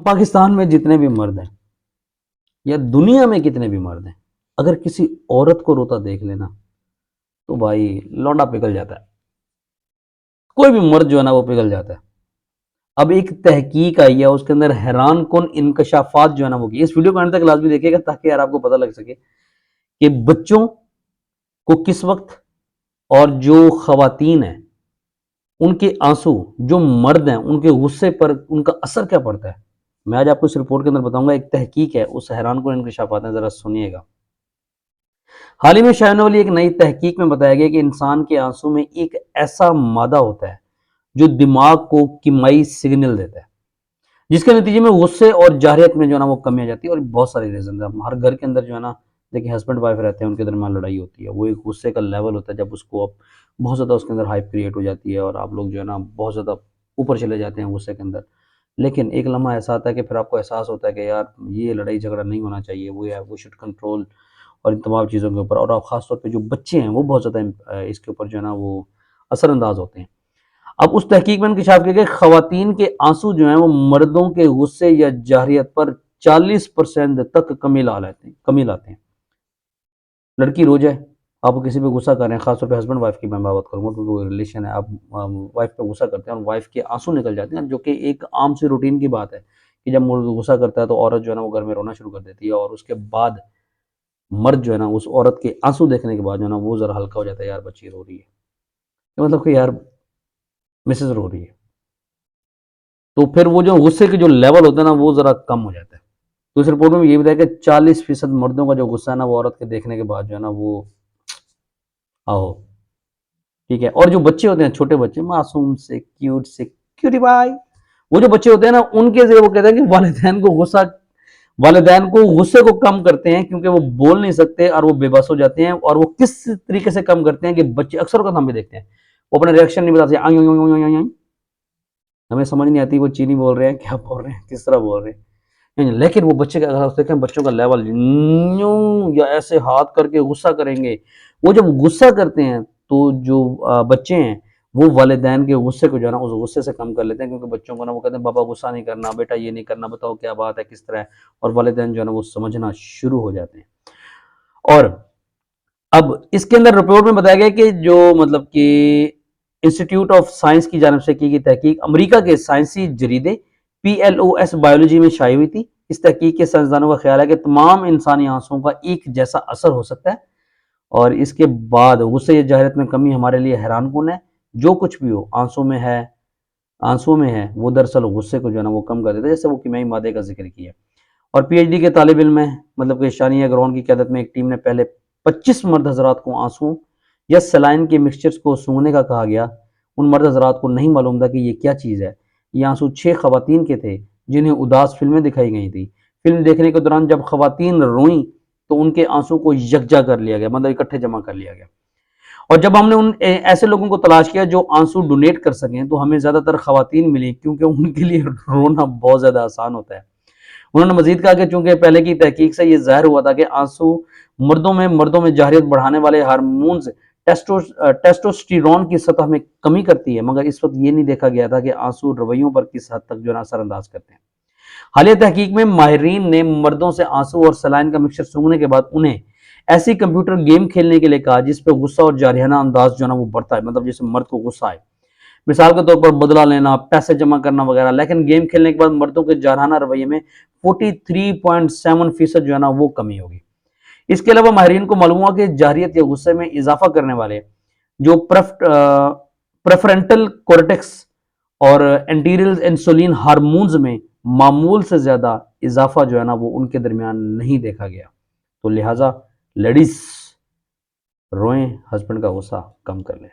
پاکستان میں جتنے بھی مرد ہیں یا دنیا میں کتنے بھی مرد ہیں، اگر کسی عورت کو روتا دیکھ لینا تو بھائی لونڈا پگھل جاتا ہے. کوئی بھی مرد جو ہے نا وہ پگھل جاتا ہے. اب ایک تحقیق آئی ہے، اس کے اندر حیران کن انکشافات جو ہے نا وہ کی. اس ویڈیو کو اینڈ تک لازمی دیکھیے گا تاکہ یار آپ کو پتہ لگ سکے کہ بچوں کو کس وقت اور جو خواتین ہیں ان کے آنسو، جو مرد ہیں ان کے غصے پر ان کا اثر کیا پڑتا ہے. میں آج آپ کو اس رپورٹ کے اندر بتاؤں گا. ایک تحقیق ہے، اس حیران کن انکشافات ہیں، ذرا سنیے گا. حال ہی میں شائع ہونے والی ایک نئی تحقیق میں بتایا گیا کہ انسان کے آنسو میں ایک ایسا مادہ ہوتا ہے جو دماغ کو کیمیائی سگنل دیتا ہے، جس کے نتیجے میں غصے اور جارحیت میں جو ہے نا وہ کمی آ جاتی ہے. اور بہت سارے ریزن ہیں. ہر گھر کے اندر جو ہے نا دیکھیں ہسبینڈ وائف رہتے ہیں، ان کے درمیان لڑائی ہوتی ہے. وہ ایک غصے کا لیول ہوتا ہے، جب اس کو بہت زیادہ اس کے اندر ہائپ کریٹ ہو جاتی ہے اور آپ لوگ جو ہے نا بہت زیادہ اوپر چلے جاتے ہیں غصے کے اندر. لیکن ایک لمحہ ایسا آتا ہے کہ پھر آپ کو احساس ہوتا ہے کہ یار یہ لڑائی جھگڑا نہیں ہونا چاہیے، وہ شوڈ کنٹرول اور ان تمام چیزوں کے اوپر. اور خاص طور پہ جو بچے ہیں وہ بہت زیادہ اس کے اوپر جو ہے نا وہ اثر انداز ہوتے ہیں. اب اس تحقیق میں انکشاف کیا کہ خواتین کے آنسو جو ہیں وہ مردوں کے غصے یا جارحیت پر 40% تک کمی لاتے ہیں. لڑکی رو جائے، آپ کسی پہ غصہ کر رہے ہیں، خاص طور پہ ہسبینڈ وائف کی میں بات کروں گا کیونکہ وہ ریلیشن ہے، آپ وائف پہ غصہ کرتے ہیں اور وائف کے آنسو نکل جاتے ہیں، جو کہ ایک عام سی روٹین کی بات ہے کہ جب مرد غصہ کرتا ہے تو عورت جو ہے نا وہ گھر میں رونا شروع کر دیتی ہے، اور اس کے بعد مرد جو ہے نا اس عورت کے آنسو دیکھنے کے بعد جو ہے نا وہ ذرا ہلکا ہو جاتا ہے، یار بچی رو رہی ہے، مطلب کہ یار مسز رو رہی ہے. تو پھر وہ جو غصے کے جو لیول ہوتا ہے نا وہ ذرا کم ہو جاتا ہے. تو اس رپورٹ میں یہ بتایا کہ 40% مردوں کا جو غصہ ہے نا وہ عورت کے دیکھنے کے بعد جو ہے نا وہ آہو ٹھیک ہے. اور جو بچے ہوتے ہیں، چھوٹے بچے، معصوم سے کیوٹ سے کیوٹی بائی، وہ جو بچے ہوتے ہیں نا ان کے ذریعے وہ کہتے ہیں کہ والدین کو غصے کو کم کرتے ہیں کیونکہ وہ بول نہیں سکتے اور وہ بے بس ہو جاتے ہیں. اور وہ کس طریقے سے کم کرتے ہیں کہ بچے اکثر اوقات ہم بھی دیکھتے ہیں وہ اپنا ریئیکشن نہیں بتاتے، ہمیں سمجھ نہیں آتی وہ چینی بول رہے ہیں، کیا بول رہے ہیں، کس طرح بول رہے ہیں. لیکن وہ بچے کا اگر آپ دیکھیں بچوں کا لیول یا ایسے ہاتھ کر کے غصہ کریں گے. وہ جب غصہ کرتے ہیں تو جو بچے ہیں وہ والدین کے غصے کو جو ہے نا اس غصے سے کم کر لیتے ہیں، کیونکہ بچوں کو نا وہ کہتے ہیں بابا غصہ نہیں کرنا، بیٹا یہ نہیں کرنا، بتاؤ کیا بات ہے، کس طرح ہے. اور والدین جو ہے نا وہ سمجھنا شروع ہو جاتے ہیں. اور اب اس کے اندر رپورٹ میں بتایا گیا کہ جو مطلب کہ انسٹیٹیوٹ آف سائنس کی جانب سے کی گئی تحقیق امریکہ کے سائنسی جریدے PLOS بایولوجی میں شائع ہوئی تھی. اس تحقیق کے سائنسدانوں کا خیال ہے کہ تمام انسانی آنسوؤں کا ایک جیسا اثر ہو سکتا ہے، اور اس کے بعد غصے یا جارحیت میں کمی ہمارے لیے حیران کن ہے. جو کچھ بھی ہو آنسو میں ہے وہ دراصل غصے کو جو ہے نا وہ کم کر دیتا ہے، جیسے وہ کیمیائی مادے کا ذکر کیا. اور PhD کے طالب علم ہے مطلب کہ شانیہ اگروان کی قیادت میں ایک ٹیم نے پہلے 25 مرد حضرات کو آنسو یا سلائن کے مکسچرز کو سونگھنے کا کہا گیا. ان مرد حضرات کو نہیں معلوم تھا کہ یہ کیا چیز ہے. یہ آنسو 6 خواتین کے تھے جنہیں اداس فلمیں دکھائی گئی تھی. فلم دیکھنے کے دوران جب خواتین روئیں تو ان کے آنسو کو یکجا کر لیا گیا، مطلب اکٹھے جمع کر لیا گیا. اور جب ہم نے ان ایسے لوگوں کو تلاش کیا جو آنسو ڈونیٹ کر سکیں تو ہمیں زیادہ تر خواتین ملی، کیونکہ ان کے لیے رونا بہت زیادہ آسان ہوتا ہے. انہوں نے مزید کہا کہ چونکہ پہلے کی تحقیق سے یہ ظاہر ہوا تھا کہ آنسو مردوں میں جارحیت بڑھانے والے ہارمونز ٹیسٹوسٹیرون کی سطح میں کمی کرتی ہے، مگر اس وقت یہ نہیں دیکھا گیا تھا کہ آنسو رویوں پر کس حد تک جو ہے اثر انداز کرتے ہیں. حالیہ تحقیق میں ماہرین نے مردوں سے آنسو اور سلائن کا مکسچر سونگھنے کے بعد انہیں ایسی کمپیوٹر گیم کھیلنے کے لیے کہا جس پہ غصہ اور جارحانہ انداز جو ہے نا وہ بڑھتا ہے، مطلب جیسے مرد کو غصہ آئے، مثال کے طور پر بدلہ لینا، پیسے جمع کرنا وغیرہ. لیکن گیم کھیلنے کے بعد مردوں کے جارحانہ رویے میں 43.7% جو ہے نا وہ کمی ہوگی. اس کے علاوہ ماہرین کو معلوم ہوا کہ جارحیت یا غصے میں اضافہ کرنے والے جو پریفرنٹل کورٹیکس اور انٹیریل انسولین ہارمونز میں معمول سے زیادہ اضافہ جو ہے نا وہ ان کے درمیان نہیں دیکھا گیا. تو لہٰذا لیڈیز روئیں، ہسبینڈ کا غصہ کم کر لیں.